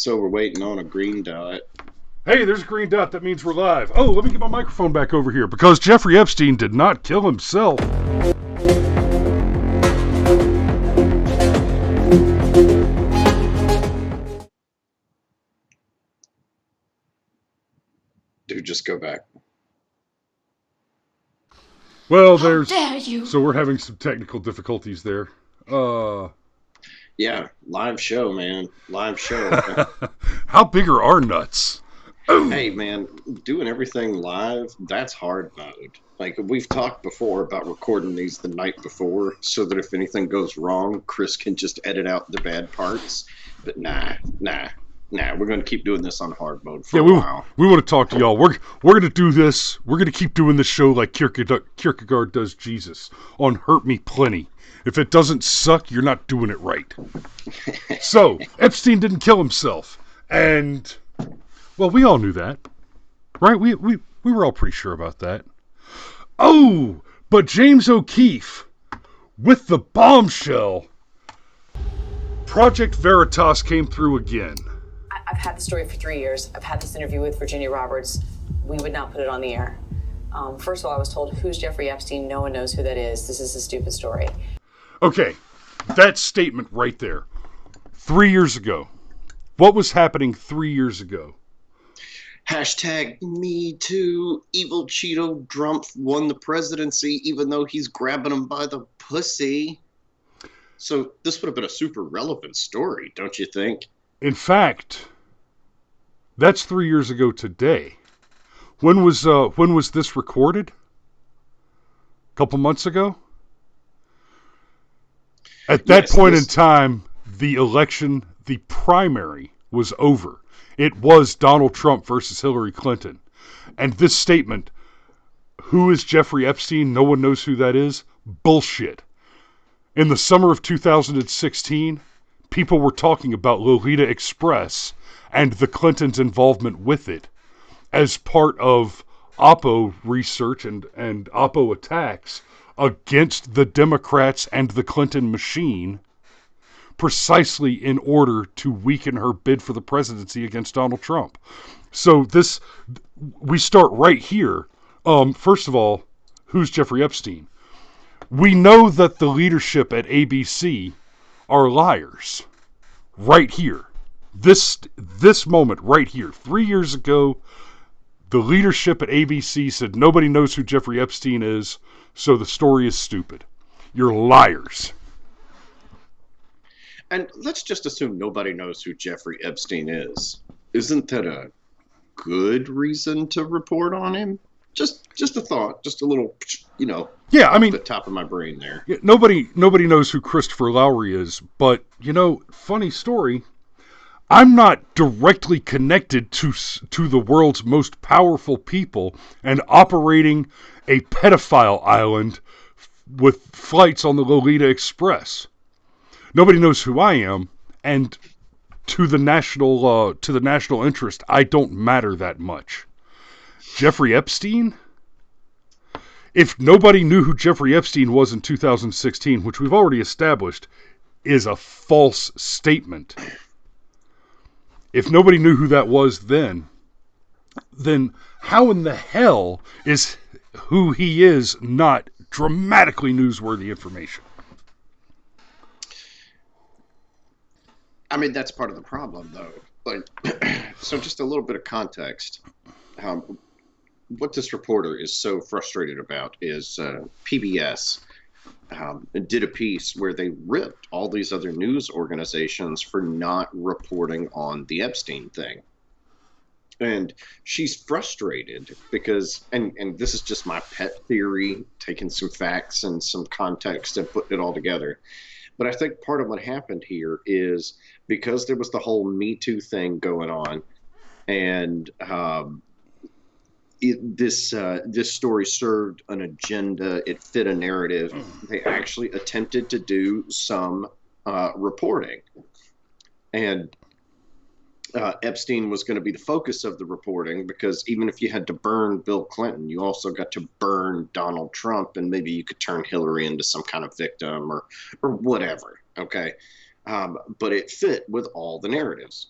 So we're waiting on a green dot. Hey, there's a green dot. That means we're live. Oh, let me get my microphone back over here because Jeffrey Epstein did not kill himself. Dude, just go back. Well, How dare you? So we're having some technical difficulties there. Yeah, live show, man. Live show. How big are our nuts? Hey, man, doing everything live, that's hard mode. Like, we've talked before about recording these the night before so that if anything goes wrong, Chris can just edit out the bad parts. But nah, we're going to keep doing this on hard mode for a while. We want to talk to y'all. We're going to do this. We're going to keep doing this show like Kierkegaard does Jesus on Hurt Me Plenty. If it doesn't suck, you're not doing it right. So, Epstein didn't kill himself. And, well, we all knew that. Right? We were all pretty sure about that. Oh, but James O'Keefe, with the bombshell, Project Veritas came through again. I've had the story for 3 years. I've had this interview with Virginia Roberts. We would not put it on the air. First of all, I was told, who's Jeffrey Epstein? No one knows who that is. This is a stupid story. Okay, that statement right there. 3 years ago. What was happening 3 years ago? Hashtag me too. Evil Cheeto Drumpf won the presidency even though he's grabbing him by the pussy. So this would have been a super relevant story, don't you think? In fact, that's 3 years ago today. When was this recorded? A couple months ago? At that point in time, the election, the primary, was over. It was Donald Trump versus Hillary Clinton. And this statement, who is Jeffrey Epstein? No one knows who that is. Bullshit. In the summer of 2016, people were talking about Lolita Express and the Clintons' involvement with it as part of Oppo research and Oppo attacks against the Democrats and the Clinton machine, precisely in order to weaken her bid for the presidency against Donald Trump. So we start right here. First of all, who's Jeffrey Epstein? We know that the leadership at ABC are liars. Right here. This moment right here. 3 years ago, the leadership at ABC said nobody knows who Jeffrey Epstein is, so the story is stupid. You're liars. And let's just assume nobody knows who Jeffrey Epstein is. Isn't that a good reason to report on him? Just a thought, just a little, Yeah, I mean, the top of my brain there. Yeah, nobody knows who Christopher Lowry is, but funny story. I'm not directly connected to the world's most powerful people and operating a pedophile island with flights on the Lolita Express. Nobody knows who I am, and to the national interest, I don't matter that much. Jeffrey Epstein? If nobody knew who Jeffrey Epstein was in 2016, which we've already established is a false statement. If nobody knew who that was then how in the hell is who he is not dramatically newsworthy information? I mean, that's part of the problem, though. So just a little bit of context. What this reporter is so frustrated about is PBS did a piece where they ripped all these other news organizations for not reporting on the Epstein thing. And she's frustrated because, and this is just my pet theory, taking some facts and some context and putting it all together. But I think part of what happened here is because there was the whole Me Too thing going on, and this story served an agenda. It fit a narrative. They actually attempted to do some reporting, and Epstein was going to be the focus of the reporting because even if you had to burn Bill Clinton, you also got to burn Donald Trump, and maybe you could turn Hillary into some kind of victim or whatever. Okay, but it fit with all the narratives.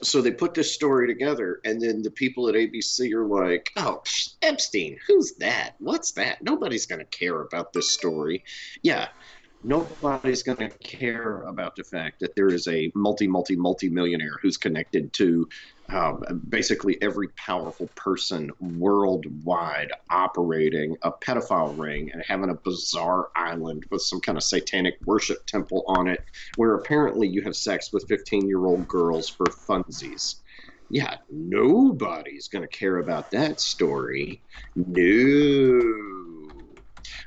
So they put this story together, and then the people at ABC are like, "Oh, Epstein, who's that? What's that? Nobody's going to care about this story." Yeah, nobody's going to care about the fact that there is a multi millionaire who's connected to basically every powerful person worldwide, operating a pedophile ring and having a bizarre island with some kind of satanic worship temple on it, where apparently you have sex with 15-year-old girls for funsies. Yeah, nobody's going to care about that story. No.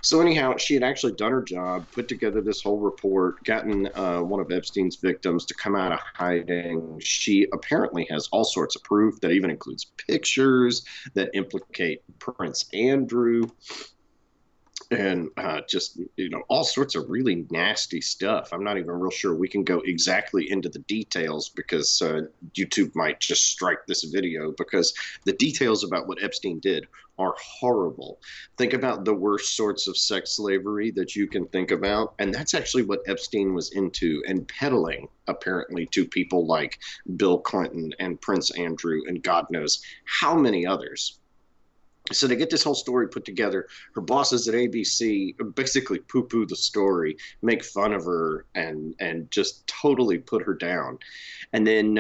So anyhow, she had actually done her job, put together this whole report, gotten one of Epstein's victims to come out of hiding. She apparently has all sorts of proof that even includes pictures that implicate Prince Andrew, and just, all sorts of really nasty stuff. I'm not even real sure we can go exactly into the details, because YouTube might just strike this video, because the details about what Epstein did are horrible. Think about the worst sorts of sex slavery that you can think about, and that's actually what Epstein was into and peddling, apparently, to people like Bill Clinton and Prince Andrew and God knows how many others. So they get this whole story put together. Her bosses at ABC basically poo-poo the story, make fun of her, and just totally put her down. And then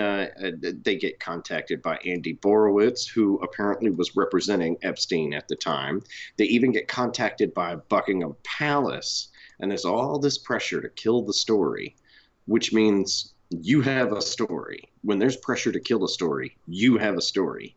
they get contacted by Andy Borowitz, who apparently was representing Epstein at the time. They even get contacted by Buckingham Palace, and there's all this pressure to kill the story, which means you have a story. When there's pressure to kill a story, you have a story.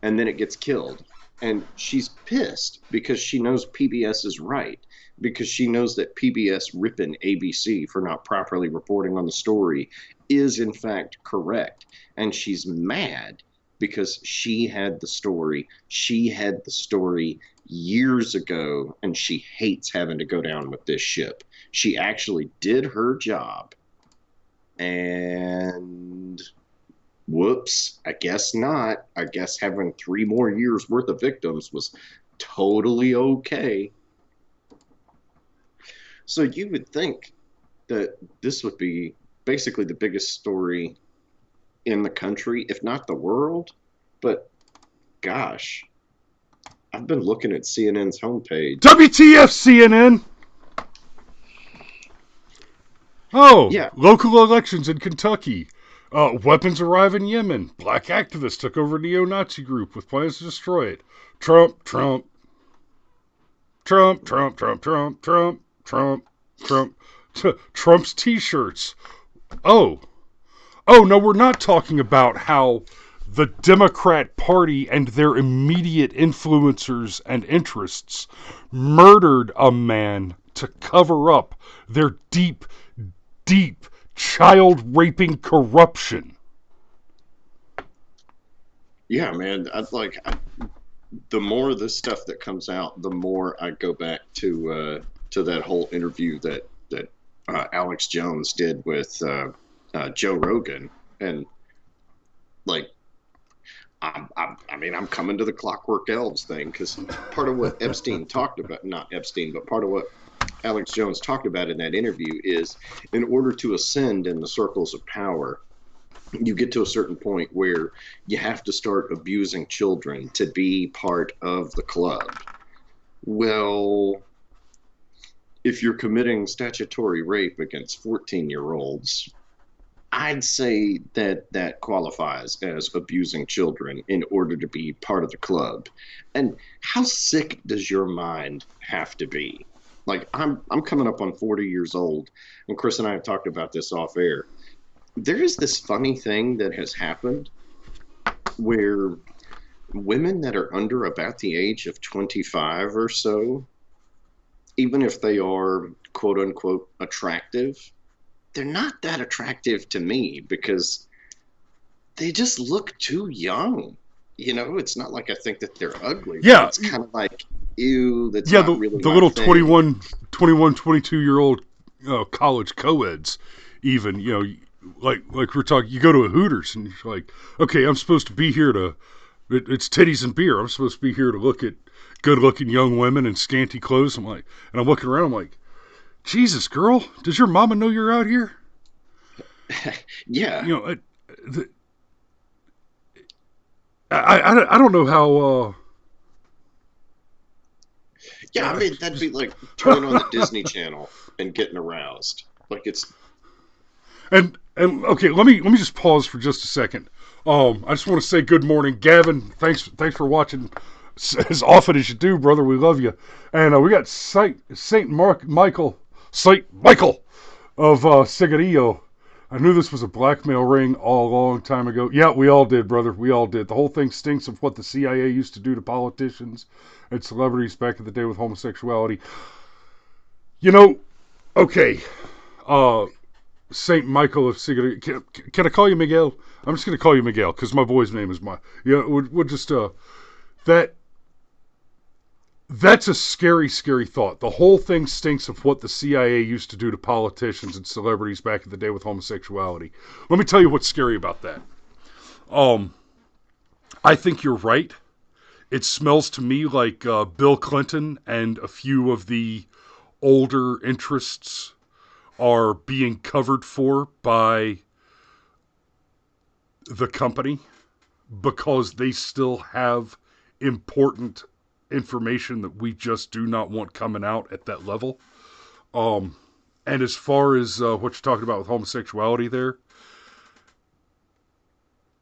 And then it gets killed. And she's pissed because she knows PBS is right, because she knows that PBS ripping ABC for not properly reporting on the story is in fact correct. And she's mad because she had the story. She had the story years ago, and she hates having to go down with this ship. She actually did her job, and whoops, I guess not. I guess having 3 more years worth of victims was totally okay. So you would think that this would be basically the biggest story in the country, if not the world. But gosh, I've been looking at CNN's homepage. WTF, CNN? Oh, yeah. Local elections in Kentucky. Weapons arrive in Yemen. Black activists took over neo-Nazi group with plans to destroy it. Trump, Trump. Trump, Trump, Trump, Trump, Trump, Trump, Trump. Trump's t-shirts. Oh, no, we're not talking about how the Democrat Party and their immediate influencers and interests murdered a man to cover up their deep, deep child-raping corruption. Yeah, man. The more of this stuff that comes out, the more I go back to that whole interview that Alex Jones did with Joe Rogan, and I'm coming to the Clockwork Elves thing, because part of what Epstein talked about, not Epstein, but part of what Alex Jones talked about in that interview is, in order to ascend in the circles of power, you get to a certain point where you have to start abusing children to be part of the club. Well, if you're committing statutory rape against 14-year-olds, I'd say that qualifies as abusing children in order to be part of the club. And how sick does your mind have to be? I'm coming up on 40 years old, and Chris and I have talked about this off air. There is this funny thing that has happened where women that are under about the age of 25 or so, even if they are quote unquote attractive, they're not that attractive to me, because they just look too young. It's not like I think that they're ugly. Yeah. It's kind of like, ew, that's not really the my little thing. 22-year-old college co-eds, even, like we're talking, you go to a Hooters and you're like, okay, I'm supposed to be here it's titties and beer. I'm supposed to be here to look at good-looking young women in scanty clothes. I'm looking around, I'm like, Jesus, girl, does your mama know you're out here? Yeah. I don't know how. Yeah, I mean that'd be like turning on the Disney Channel and getting aroused. Like it's And okay, let me just pause for just a second. I just want to say good morning, Gavin. Thanks for watching as often as you do, brother. We love you. And we got Michael of Cigarillo. I knew this was a blackmail ring all a long time ago. Yeah, we all did, brother. We all did. The whole thing stinks of what the CIA used to do to politicians and celebrities back in the day with homosexuality. You know, okay. Saint Michael of Cigarillo. Can I call you Miguel? I'm just going to call you Miguel because my boy's name is we'll just that that's a scary thought. The whole thing stinks of what the CIA used to do to politicians and celebrities back in the day with homosexuality. Let me tell you what's scary about that. I think you're right. It smells to me like Bill Clinton and a few of the older interests are being covered for by the company because they still have important information that we just do not want coming out at that level. And as far as what you're talking about with homosexuality there,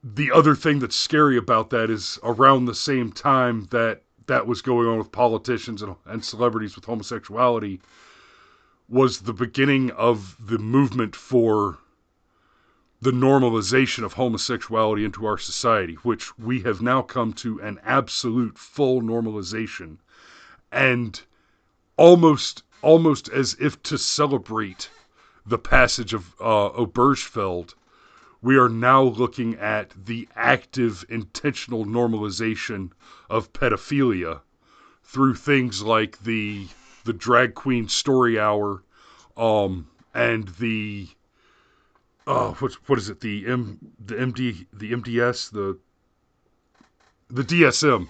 the other thing that's scary about that is around the same time that was going on with politicians and celebrities with homosexuality was the beginning of the movement for the normalization of homosexuality into our society, which we have now come to an absolute full normalization. And almost as if to celebrate the passage of Obergefell, we are now looking at the active, intentional normalization of pedophilia through things like the drag queen story hour, and the what is it, the MDS, the DSM,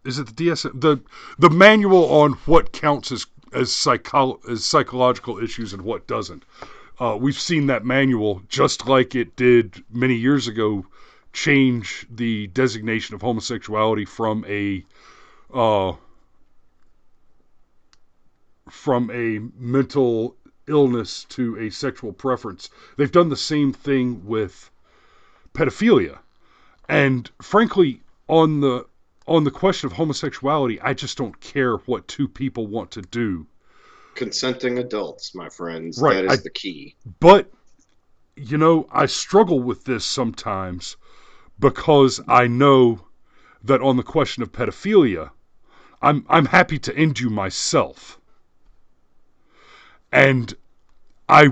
is it the DSM, the manual on what counts as psychological issues and what doesn't. We've seen that manual, just like it did many years ago, change the designation of homosexuality from a mental illness to a sexual preference. They've done the same thing with pedophilia. And frankly, on the question of homosexuality, I just don't care what two people want to do. consenting adults, my friends. Right. That is the key. But, I struggle with this sometimes because I know that on the question of pedophilia, I'm happy to end you myself. And I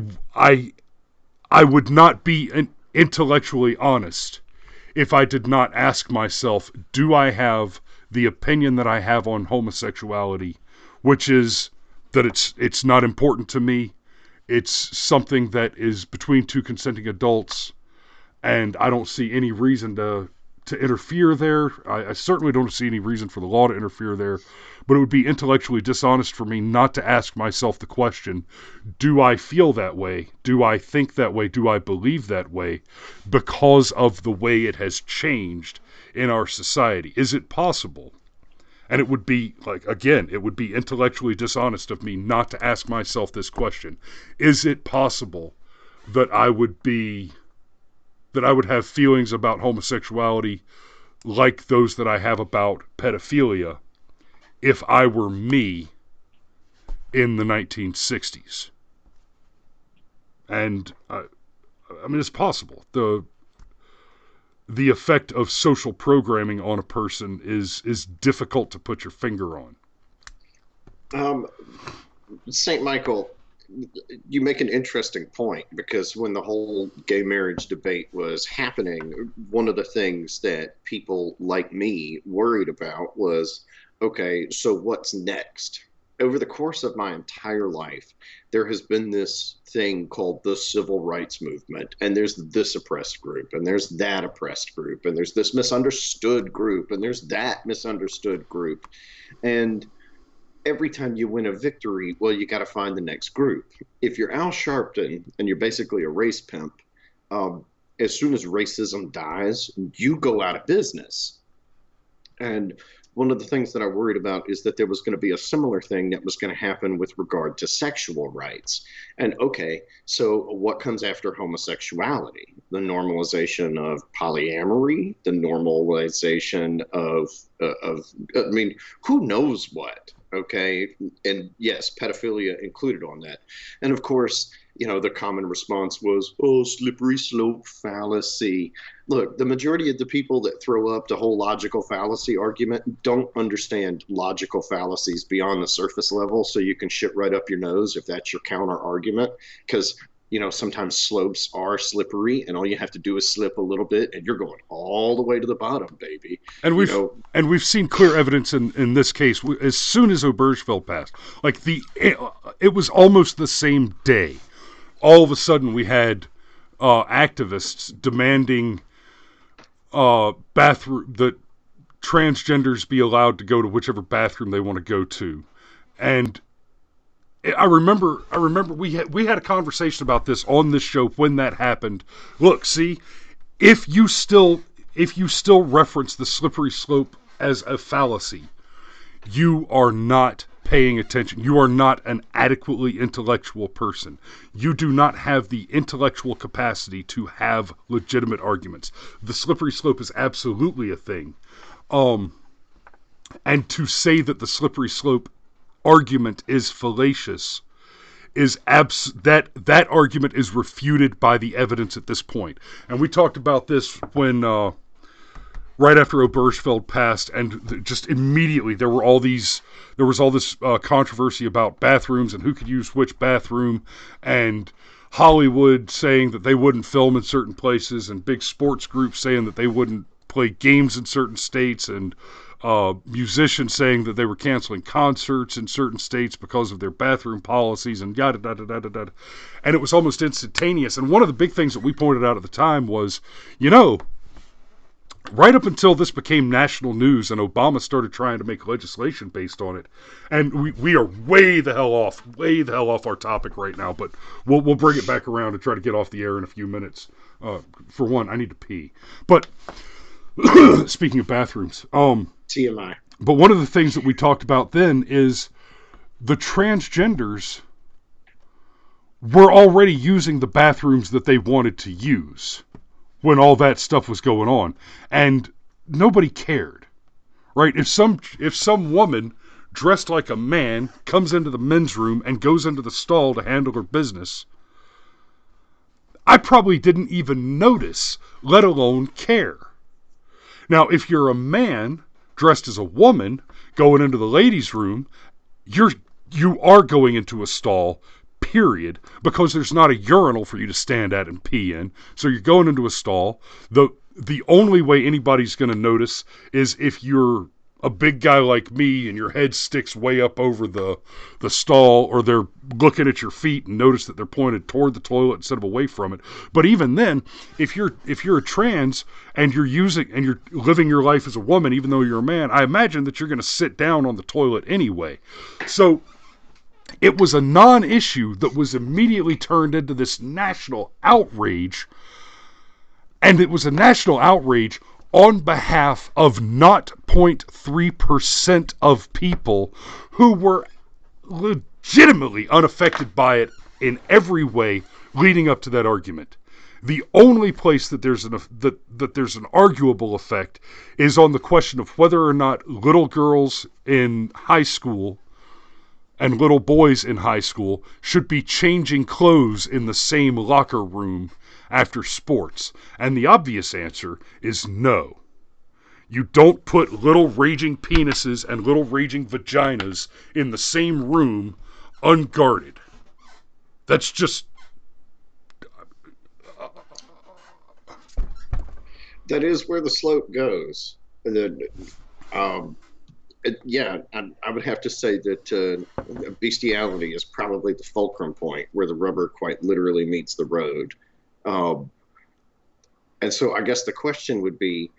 would not be intellectually honest if I did not ask myself, do I have the opinion that I have on homosexuality, which is that it's not important to me. It's something that is between two consenting adults, and I don't see any reason to interfere there. I certainly don't see any reason for the law to interfere there, but it would be intellectually dishonest for me not to ask myself the question, do I feel that way? Do I think that way? Do I believe that way? Because of the way it has changed in our society. Is it possible? And it would be, it would be intellectually dishonest of me not to ask myself this question. Is it possible that I would have feelings about homosexuality like those that I have about pedophilia if I were me in the 1960s? And, it's possible. The effect of social programming on a person is difficult to put your finger on. St. Michael, you make an interesting point, because when the whole gay marriage debate was happening, one of the things that people like me worried about was, okay, so what's next? Over the course of my entire life, there has been this thing called the civil rights movement, and there's this oppressed group, and there's that oppressed group, and there's this misunderstood group, and there's that misunderstood group. And every time you win a victory, well, you got to find the next group. If you're Al Sharpton and you're basically a race pimp, as soon as racism dies, you go out of business. And one of the things that I worried about is that there was going to be a similar thing that was going to happen with regard to sexual rights. And okay, so what comes after homosexuality? The normalization of polyamory, the normalization I mean, who knows what? Okay, and yes, pedophilia included on that. And of course, the common response was, oh, slippery slope fallacy. Look, the majority of the people that throw up the whole logical fallacy argument don't understand logical fallacies beyond the surface level, so you can shit right up your nose if that's your counter argument. Because sometimes slopes are slippery, and all you have to do is slip a little bit, and you're going all the way to the bottom, baby. And we've seen clear evidence in this case. As soon as Obergefell passed, it was almost the same day. All of a sudden, we had activists demanding bathroom that transgenders be allowed to go to whichever bathroom they want to go to, and I remember we had a conversation about this on this show when that happened. Look, see, if you still reference the slippery slope as a fallacy, you are not paying attention. You are not an adequately intellectual person. You do not have the intellectual capacity to have legitimate arguments. The slippery slope is absolutely a thing. And to say that the slippery slope argument is fallacious is that argument is refuted by the evidence at this point. And we talked about this when right after Obergefell passed, and just immediately there was all this controversy about bathrooms and who could use which bathroom, and Hollywood saying that they wouldn't film in certain places, and big sports groups saying that they wouldn't play games in certain states, and musicians saying that they were canceling concerts in certain states because of their bathroom policies, and yada da da da da da. And it was almost instantaneous. And one of the big things that we pointed out at the time was, right up until this became national news and Obama started trying to make legislation based on it, and we are way the hell off our topic right now, but we'll bring it back around and try to get off the air in a few minutes. For one, I need to pee. But speaking of bathrooms, TMI. But one of the things that we talked about then is the transgenders were already using the bathrooms that they wanted to use when all that stuff was going on, and nobody cared, right? If some woman dressed like a man comes into the men's room and goes into the stall to handle her business, I probably didn't even notice, let alone care. Now, if you're a man dressed as a woman going into the ladies' room, you are going into a stall, period, because there's not a urinal for you to stand at and pee in. So you're going into a stall. The only way anybody's going to notice is if you're a big guy like me and your head sticks way up over the stall, or they're looking at your feet and notice that they're pointed toward the toilet instead of away from it. But even then, if you're a trans and you're living your life as a woman, even though you're a man, I imagine that you're going to sit down on the toilet anyway. So it was a non-issue that was immediately turned into this national outrage, and it was a national outrage on behalf of not 0.3% of people who were legitimately unaffected by it in every way leading up to that argument. The only place that there's an arguable effect is on the question of whether or not little girls in high school and little boys in high school should be changing clothes in the same locker room after sports. And the obvious answer is no. You don't put little raging penises and little raging vaginas in the same room unguarded. That's just... That is where the slope goes. Yeah, I would have to say that bestiality is probably the fulcrum point where the rubber quite literally meets the road. And so I guess the question would be,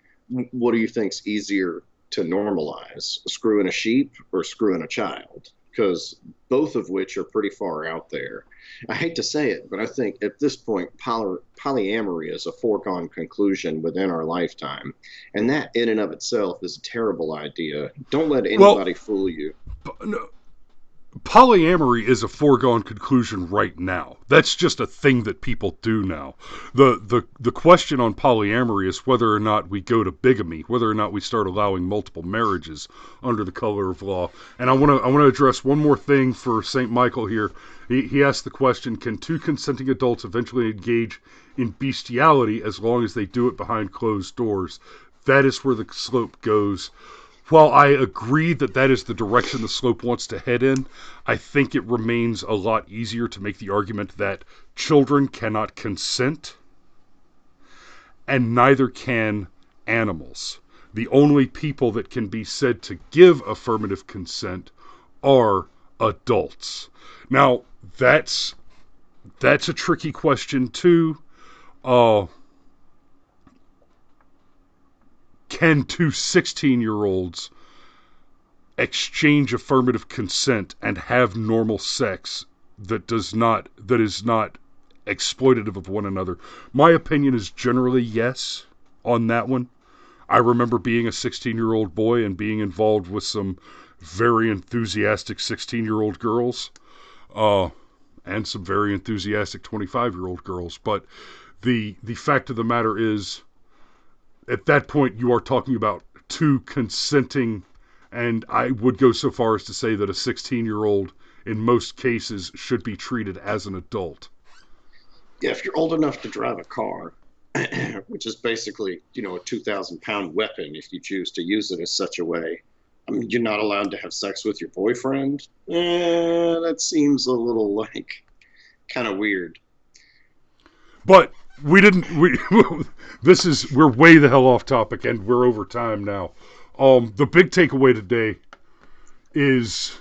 what do you think's easier to normalize, screwing a sheep or screwing a child, because both of which are pretty far out there. I hate to say it, but I think at this point, polyamory is a foregone conclusion within our lifetime. And that in and of itself is a terrible idea. Don't let anybody fool you. No, polyamory is a foregone conclusion right now. That's just a thing that people do now. The question on polyamory is whether or not we go to bigamy, whether or not we start allowing multiple marriages under the color of law. And I want to address one more thing for St. Michael here. He asked the question, can two consenting adults eventually engage in bestiality as long as they do it behind closed doors? That is where the slope goes. While I agree that is the direction the slope wants to head in, I think it remains a lot easier to make the argument that children cannot consent, and neither can animals. The only people that can be said to give affirmative consent are adults. Now, that's a tricky question too. Can two 16-year-olds exchange affirmative consent and have normal sex that is not exploitative of one another? My opinion is generally yes on that one. I remember being a 16-year-old boy and being involved with some very enthusiastic 16-year-old girls, and some very enthusiastic 25-year-old girls. But the fact of the matter is, at that point, you are talking about two consenting, and I would go so far as to say that a 16-year-old, in most cases, should be treated as an adult. Yeah, if you're old enough to drive a car, which is basically, a 2,000-pound weapon if you choose to use it in such a way, I mean, you're not allowed to have sex with your boyfriend? That seems a little, kind of weird. But we're way the hell off topic, and we're over time now. The big takeaway today is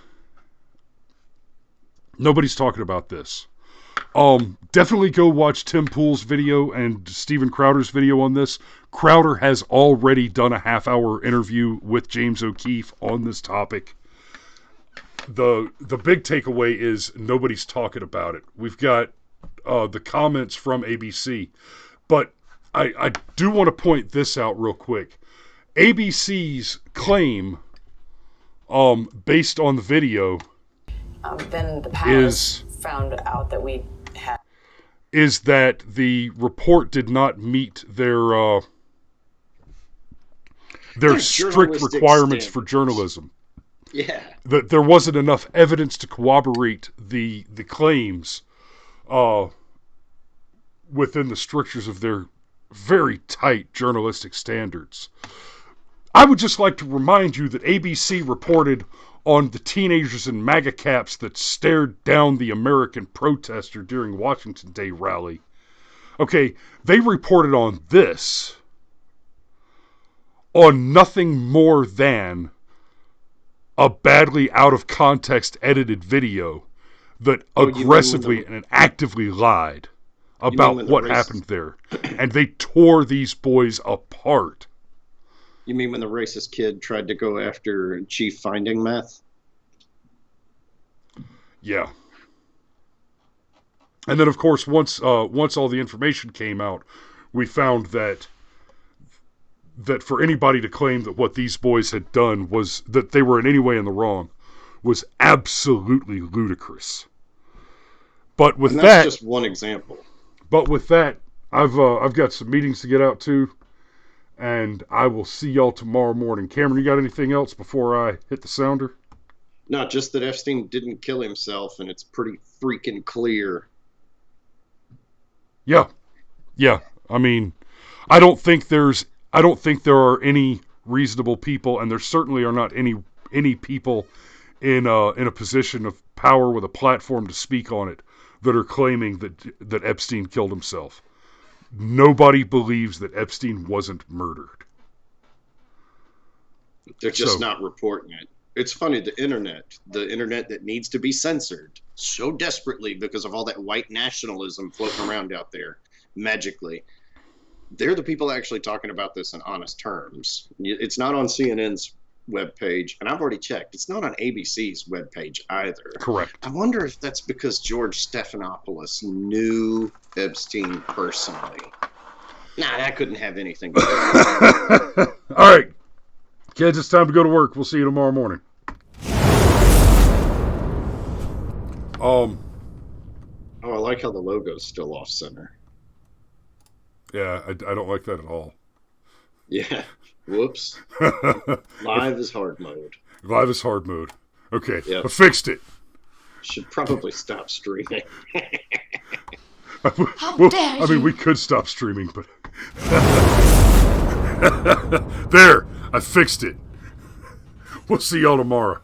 nobody's talking about this. Definitely go watch Tim Pool's video and Steven Crowder's video on this. Crowder has already done a half-hour interview with James O'Keefe on this topic. The big takeaway is nobody's talking about it. We've got the comments from ABC. But I do want to point this out real quick. ABC's claim, based on the video, then the palace found out that we had... is that the report did not meet their strict requirements for journalism. Yeah. That there wasn't enough evidence to corroborate the claims within the strictures of their very tight journalistic standards. I would just like to remind you that ABC reported on the teenagers in MAGA caps that stared down the American protester during Washington Day rally. Okay, they reported on this, on nothing more than a badly out of context edited video that aggressively and actively lied about what happened there. And they tore these boys apart. You mean when the racist kid tried to go after Chief Finding Meth? Yeah. And then, of course, once all the information came out, we found that for anybody to claim that what these boys had done was that they were in any way in the wrong was absolutely ludicrous. But with that's just one example. But with that, I've got some meetings to get out to, and I will see y'all tomorrow morning. Cameron, you got anything else before I hit the sounder? No, just that Epstein didn't kill himself, and it's pretty freaking clear. Yeah. I mean, I don't think there are any reasonable people, and there certainly are not any people in a position of power with a platform to speak on it that are claiming that Epstein killed himself. Nobody believes that Epstein wasn't murdered. They're just not reporting it. It's funny, the internet that needs to be censored so desperately because of all that white nationalism floating around out there, magically. they're the people actually talking about this in honest terms. It's not on CNN's webpage, and I've already checked. It's not on ABC's webpage either. Correct. I wonder if that's because George Stephanopoulos knew Epstein personally. Nah, that couldn't have anything to do with it. All right, kids, it's time to go to work. We'll see you tomorrow morning. Oh, I like how the logo's still off center. Yeah, I don't like that at all. Yeah. Whoops. Live is hard mode. Live is hard mode. Okay, Yep. I fixed it. Should probably stop streaming. How dare you? I mean, we could stop streaming, but... There! I fixed it. We'll see y'all tomorrow.